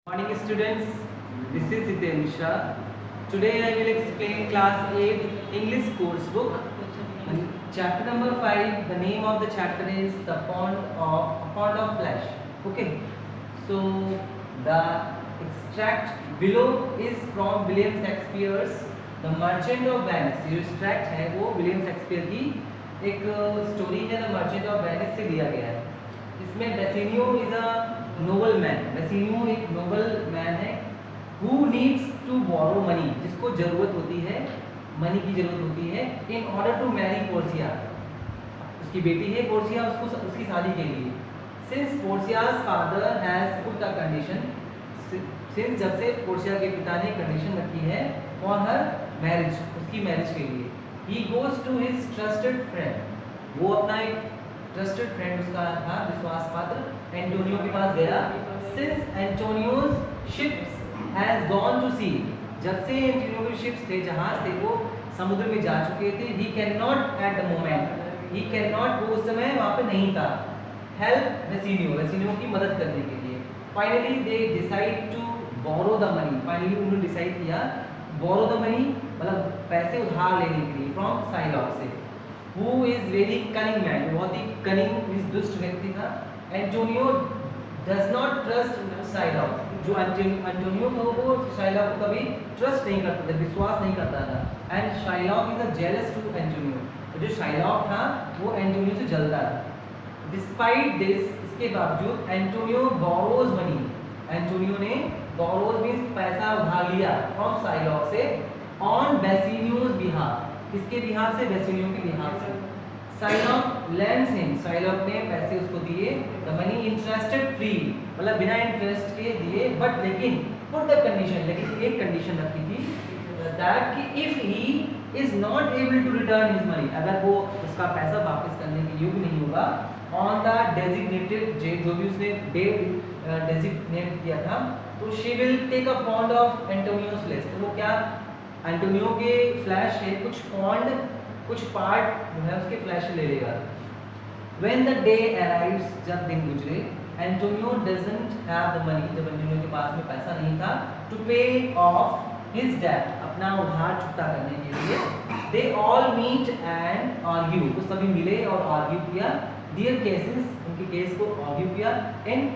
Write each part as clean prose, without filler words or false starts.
Morning students, this is Hiten Shah. Today I will explain class 8 English course book. Chapter number 5, the name of the chapter is The Pond of Flesh. Okay, so the extract below is from William Shakespeare's The Merchant of Venice. जो extract है वो William Shakespeare की एक story है, the merchant of Venice से लिया गया है. इसमें Bassanio is a noble man. Bassanio एक नोबल मैन है who needs to borrow money, जिसको जरूरत होती है, मनी की जरूरत होती है in order to marry Portia. उसकी बेटी है पोर्सिया, उसको उसकी शादी के लिए. Since Portia's father has put a condition, since जब से पोर्सिया के पिता ने कंडीशन रखी है फॉर हर मैरिज, उसकी मैरिज के लिए. He goes to his trusted friend, वो अपना एक ट्रस्टेड फ्रेंड उसका था, विश्वास पात्र एंटोनियो के पास गया. Since Antonio's ships has gone to sea, जब से एंटोनियो के शिप्स थे, जहाज थे, वो समुद्र में जा चुके थे. He can not at the moment, he can not, वो उस समय वहाँ पे नहीं था. हेल्प बेसिनियो, बेसिनियो की मदद करने के लिए. Finally they decide to borrow the money, finally उन्होंने डिसाइड किया बोरो द मनी मतलब पैसे उधार लेने के लिए फ्रॉम साइलॉक से. Who is very cunning man, बहुत ही कनिंग दुष्ट व्यक्ति था. Antonio does not trust Psylocke, जो एंटोनियो को वो साइलॉक को कभी ट्रस्ट नहीं करता था, विश्वास नहीं करता था. And Shylock is a jealous to Antonio, तो जो साइलॉक था वो एंटोनियो से जलता था. डिस्पाइट दिस, इसके बावजूद एंटोनियो बोरोज मनी, एंटोनियो ने बोरोज मींस पैसा उधार लिया फ्रॉम साइलॉक से ऑन बेसिनियोज बिहाफ, किसके बिहाफ से, बेसिनियो के बिहाफ से. साइलॉक लेंड्स हिम, साइलॉक ने पैसे उसको दिए. द मनी इंटरेस्टेड फ्री, मतलब बिना इंटरेस्ट के दिए. बट लेकिन पुट द कंडीशन, लेकिन एक कंडीशन रखी थी दैट कि if he is not able to return his money, अगर वो उसका पैसा वापस करने के योग्य नहीं होगा ऑन द डेजिग्नेटेड डेट, जो भी उसने डेट डेजिग्नेट किया था, तो she will take a pound of Antonio's flesh. तो वो क्या, एंटोनियो के फ्लैश से कुछ पॉन्ड, कुछ पार्ट जो है उसके फ्लैश से ले लेगा. व्हेन द डे अराइव्स, जब दिन गुजरे, Antonio doesn't have the money, जब एंटोनियो के पास में पैसा नहीं था टू पे ऑफ हिज डेट, अपना उधार चुकता करने के लिए. They all meet and argue, वो सभी मिले और आर्ग्यू किया. दियर केसेस, उनके केस को आर्ग्यू किया. इन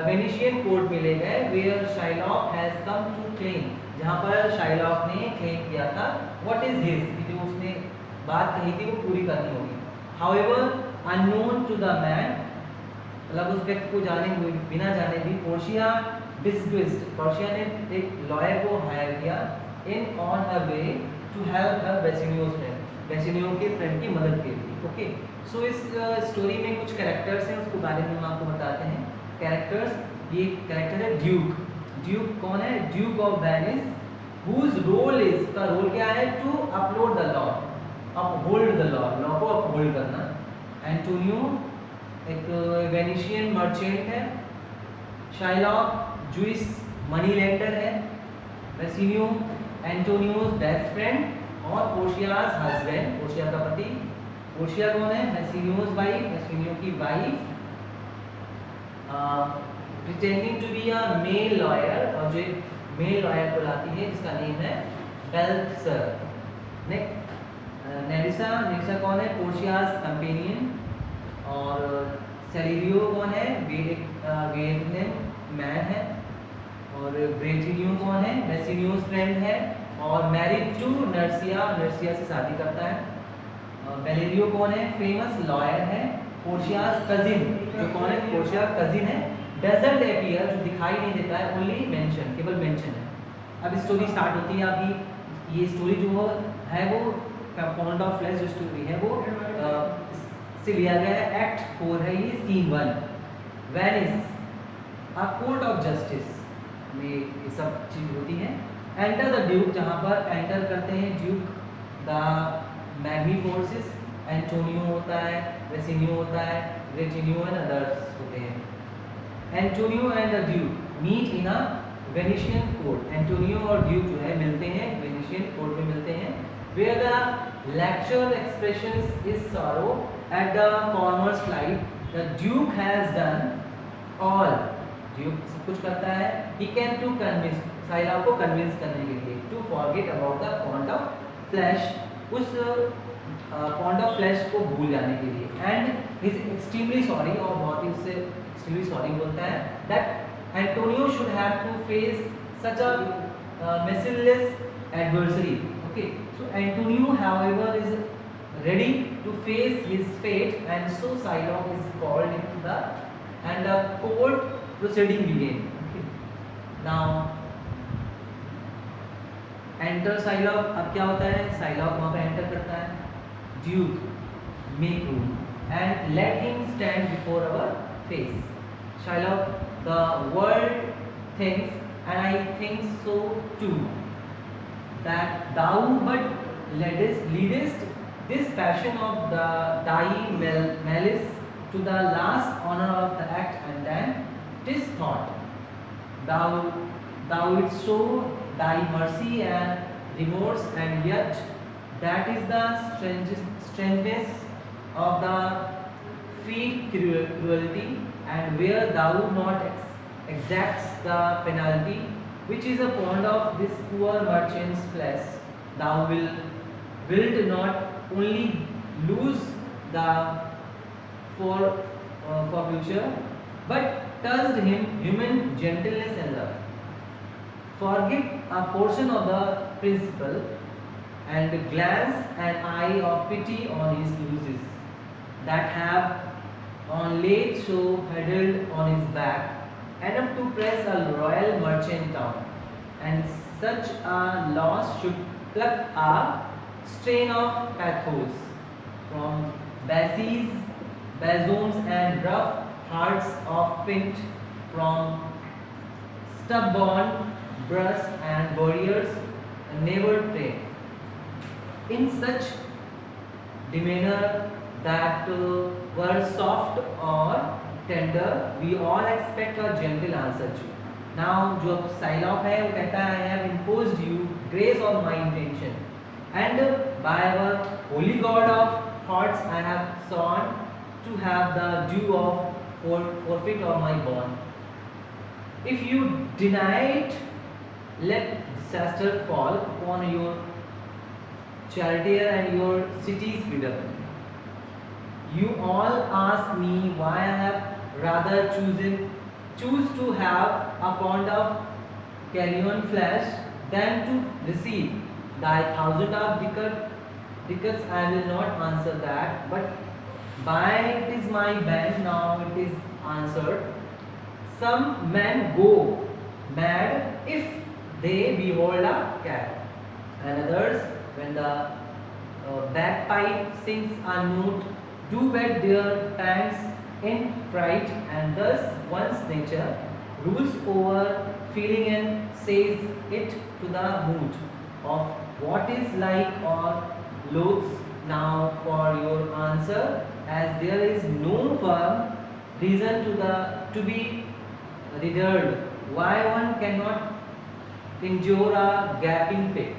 वेनिशियन कोर्ट में ले गए where Shylock has come to claim, जहाँ पर शाइलॉक ने क्लेम किया था व्हाट इज हिज, जो उसने बात कही थी वो पूरी करनी होगी. However unknown to the man, मतलब उस व्यक्ति को जाने हुए बिना जाने भी, पोर्शिया डिस्क्विस्ड, पोर्शिया ने एक लॉयर को हायर किया in on her way to help her Bassanio's friend, Bassanio के फ्रेंड की मदद के लिए. ओके, सो इस स्टोरी में कुछ कैरेक्टर्स हैं, उसके बारे में हम आपको बताते हैं. कैरेक्टर्स, ये कैरेक्टर है ड्यूक. ड्यूक कौन है, duke of Venice, whose role is, का रोल क्या है, to upload the law, uphold the law, law को अपहोल्ड करना. एंटोनियो एक वेनिशियन मर्चेंट है. शाइलॉक जूइश मनी लेंडर है. बेसिनियो एंटोनियोज बेस्ट फ्रेंड और पोर्शियाज हस्बैंड, पोर्शिया का पति. पोर्शिया कौन है, बेसिनियोज वाइफ, बेसिनियो की wife. pretending to be a male lawyer, और जो मेल लॉयर को लाती है जिसका नेम है बेल्सर. नेरिसा, नेरिसा कौन है, पोर्शियाज कंपेनियन. और सेलेरियो कौन है, वेटनेम मैन है. और ब्रेटिनियो कौन है, बेसिनियोस फ्रेंड है और मैरिड टू नर्सिया, नर्सिया से शादी करता है. बेलेरियो कौन है, फेमस लॉयर है. पोर्शियाज कजिन, जो कौन है, पोर्शिया कजिन है. डजंट अपीयर, जो दिखाई नहीं देता है, ओनली मेंशन, केवल मेंशन है. अब स्टोरी स्टार्ट होती है. अभी ये स्टोरी जो है वो पॉन्ड ऑफ फ्लेश जो स्टोरी है वो से लिया गया है. एक्ट 4 है ये, scene 1. Venice, a court of justice में ये सब चीज़ होती है. एंटर द ड्यूक, जहाँ पर एंटर करते हैं ड्यूक द मैग्नी फोर्सेस. एंटोनियो होता है, बेसिनियो होता है, रेटिनियो एंड अदर्स होते हैं. Antonio and the duke meet in a Venetian court, Antonio और ड्यूक जो है मिलते हैं, वेनिशियन कोर्ट में मिलते हैं. Where the lecture expressions is sorrow at the former's flight, the duke has done all, duke सब कुछ करता है. He can to convince साइलॉप को कन्विंस करने के लिए to forget about the pond of flesh, उस पॉन्ड ऑफ फ्लैश को भूल जाने के लिए. एंड इज एक्सट्रीमली सॉरी, और बहुत ही उससे एक्सट्रीमली सॉरी बोलता है, that Antonio should have to face such a merciless adversary. Okay, so Antonio however is ready to face his fate, and so Psylocke is called into the, and the court proceeding began. Okay, now enter Psylocke. अब क्या होता है, Psylocke वहाँ पे enter करता है. Duke, make room and let him stand before our face. Shylock, the world thinks, and I think so too, that thou but leadest this fashion of the thy malice to the last honor of the act, and then 'tis thought thou wouldst show thy mercy and remorse, and yet that is the strangeness of the field cruelty, and where thou not exacts the penalty which is upon of this poor merchant's flesh, thou wilt not only lose the for future, but touched him human gentleness and love. Forgive a portion of the principle, and glance an eye of pity on his losses, that have on late so huddled on his back, enough to press a royal merchant down, and such a loss should pluck a strain of pathos from basons and rough hearts of flint, from stubborn breasts and warriors never train. In such demeanor that were soft or tender, we all expect a gentle answer to. Now जो Psylocke है वो कहता है, I have imposed you grace on my intention, and by our holy God of hearts I have sworn to have the due of forfeit of my bond. If you deny it, let disaster fall upon your charioteer and your city's widow. You all ask me why I have rather choose to have a pound of carrion flesh than to receive thy 1,000 of ducats. I will not answer that, but by it is my ban. Now it is answered. Some men go mad if they behold a cat, and others, when the bagpipe sings a note, do wet their pants in fright, and thus one's nature rules over feeling and says it to the mood of what is like or loaths. Now for your answer, as there is no firm reason to be reared, why one cannot endure a gaping pit.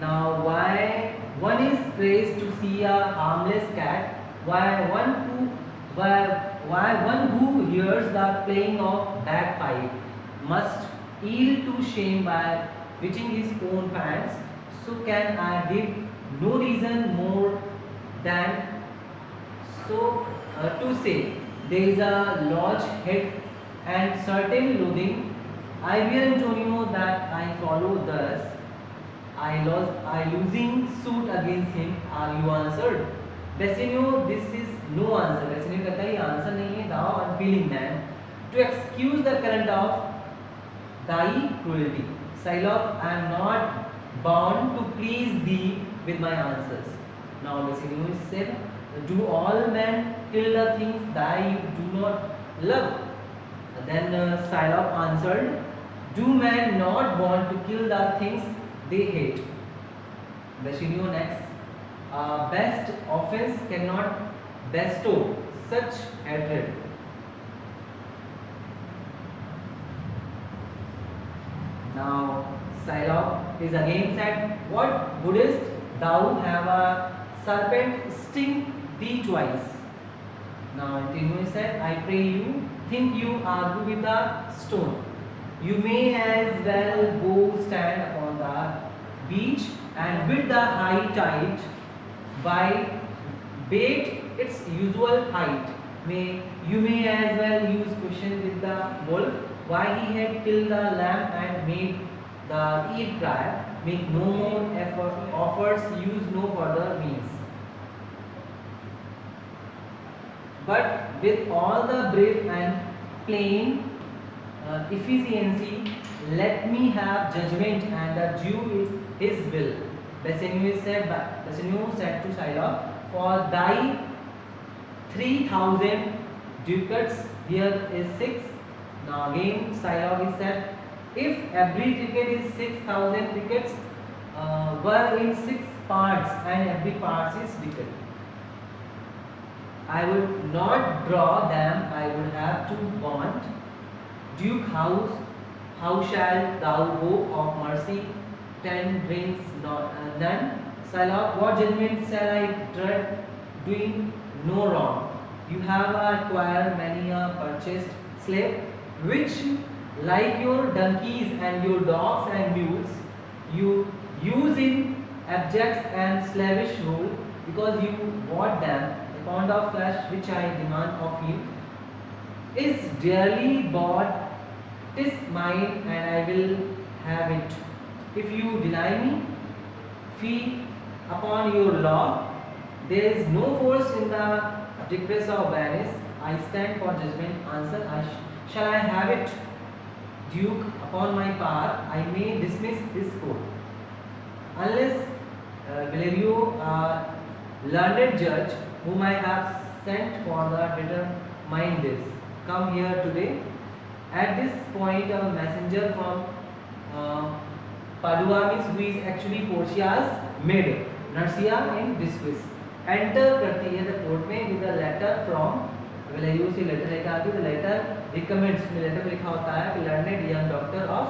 Now why one is praised to see a harmless cat, why one who hears the playing of bagpipe must yield to shame by wetting his own pants, so can I give no reason more than so to say there is a large head and certain loathing. I bear Antonio that I follow thus. I losing suit against him. Are you answered? Bassanio, this is no answer. Bassanio कहता है ये answer नहीं है. Thou unfeeling man, to excuse the current of thy cruelty. Psylocke, I am not bound to please thee with my answers. Now Bassanio said, do all men kill the things thy do not love? Then Psylocke answered, do men not want to kill the things they hate? Bassanio next, best offense cannot bestow such hatred. Now Psylocke is again said, what wouldst thou have a serpent sting thee twice? Now Antonio said, I pray you, think you argue with the stone. You may as well go stand upon the beach and with the high tide by bait its usual height. You may as well use question with the wolf why he had killed the lamb and made the Eve cry. Make no more effort, offers, use no further means. But with all the brave and plain efficiency, let me have judgment and the Jew his will. Bassanio said to Shylock, for thy 3,000 ducats, here is 6. Now again Shylock is said, if every ticket is 6,000 tickets, were in 6 parts and every part is ticket. I would not draw them, I would have to want. Duke, how shall thou hope of mercy? 10 brings none. Shylock, what judgment shall I dread, doing no wrong? You have acquired many a purchased slave, which, like your donkeys and your dogs and mules, you use in abject and slavish rule, because you bought them. A pound of flesh which I demand of you is dearly bought. 'Tis mine, and I will have it. If you deny me, fee upon your law. There is no force in the decrees of Venice. I stand for judgment. Answer, shall I have it? Duke, upon my power, I may dismiss this court. Unless Valerio, learned judge, whom I have sent for the determine this, come here today. At this point, a messenger from Padua, who is actually Portia's maid, Nursia in distress, enter करती है the court में with a letter from Valerio से letter लेकर आती है. The letter recommends, letter में लिखा होता है कि learned young doctor of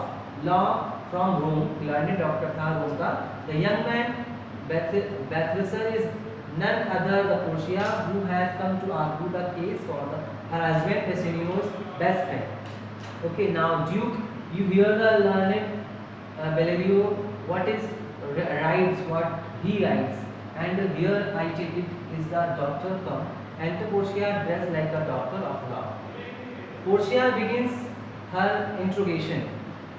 law from Rome, learned doctor था रोम का. The young man Balthasar is none other the Portia, who has come to argue the case for the harassment Bassanio's best friend. Okay, now Duke, you hear the learned Valerio, what is writes, what he writes, and here I take it is the doctor come, and the Portia dressed like a doctor of law. Portia begins her interrogation.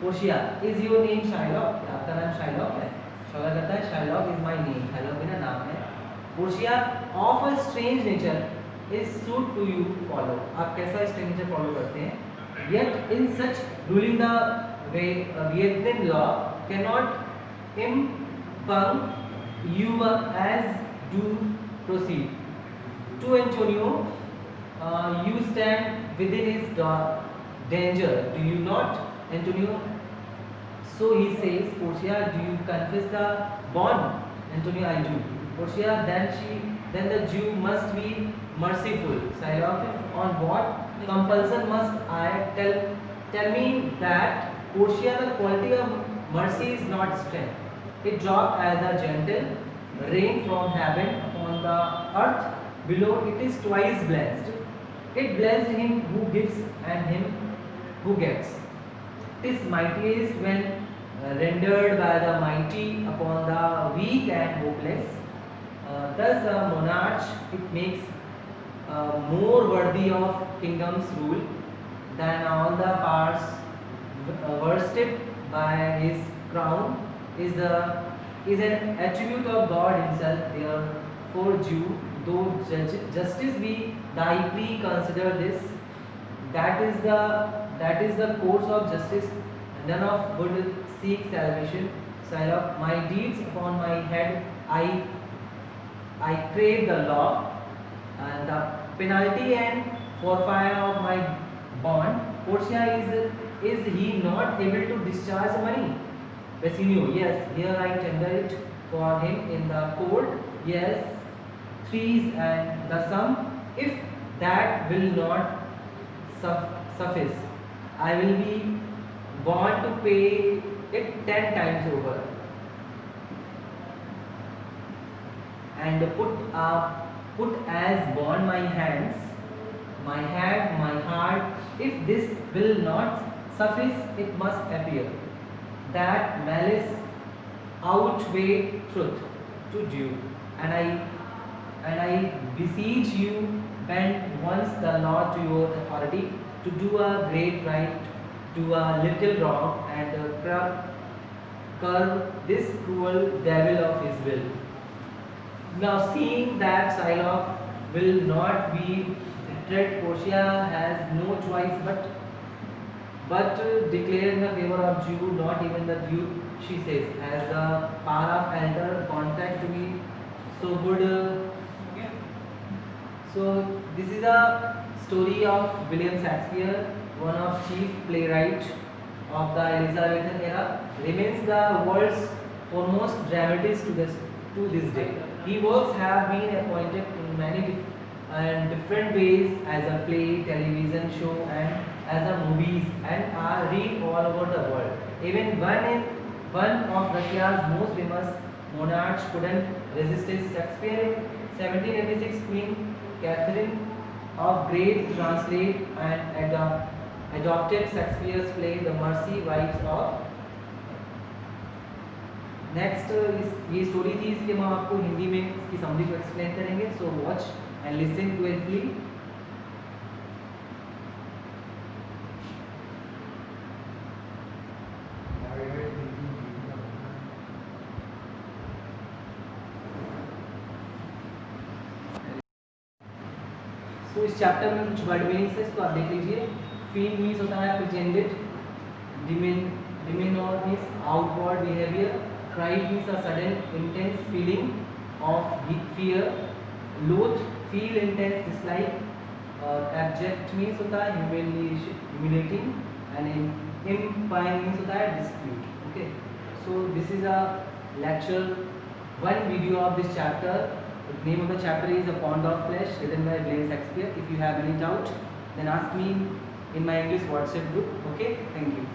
Portia, is your name Shylock? आपका नाम Shylock है? सवाल करता है, Shylock is my name. Shylock मेरा नाम है. Portia, of a strange nature is suit to you follow. आप कैसा strange nature follow करते हैं? Yet in such ruling the way Vietnam law cannot impugn you as do proceed. To Antonio, you stand within his danger, do you not, Antonio? So he says, Portia, do you confess the bond? Antonio, I do. Portia, then the Jew must be merciful. Shylock, on what compulsion must I tell me that? Portia, the quality of mercy is not strength. It dropped as a gentle rain from heaven upon the earth below. It is twice blessed. It blessed him who gives and him who gets. It is mightiest when rendered by the mighty upon the weak and hopeless. Thus a monarch it makes more worthy of kingdom's rule than all the parts worsted by his crown is an attribute of God himself. Therefore, Jew, though justice be thy plea, consider this. That is the course of justice. None of would seek salvation. Shylock, my deeds upon my head, I crave the law, and the penalty and forfeit of my bond. Portia, is he not able to discharge money? Bassanio, yes, here I tender it for him in the court. Yes, 3 and the sum. If that will not suffice, I will be bound to pay it 10 times over, and put as bond my hands my hand, my heart. If this will not suffice, it must appear that malice outweigh truth to due, and I beseech you, bend once the law to your authority, to do a great right, do a little wrong, and curb this cruel devil of his will. Now, seeing that Shylock will not be deterred, Portia has no choice but declare in the favor of Jew, not even the Duke, she says, as the power of elder contact to me so good. So this is a story of William Shakespeare, one of chief playwright of the Elizabethan era, remains the world's foremost dramatist to this day. His works have been appointed in many different ways as a play, television show, and as a movies, and are read all over the world. Even one of Russia's most famous monarchs couldn't resist Shakespeare. In 1786, Queen Catherine of Great translate and adopted Shakespeare's play The Mercy Wives of. Next ये story थी, इसके हम आपको हिंदी में इसकी summary को explain करेंगे. So watch and listen carefully. तो इस चैप्टर में कुछ वर्ड मीनिंग्स है, इसको आप देख लीजिए. फील मीन्स होता है presented, demeanour means outward behaviour, cry means a sudden intense feeling of fear, loath feel intense dislike, abject means होता है humiliating, and impine means होता है dispute. Okay, so this is a lecture, one video of this chapter. The name of the chapter is A Pound of Flesh, written by William Shakespeare. If you have any doubt, then ask me in my English WhatsApp group. Okay, thank you.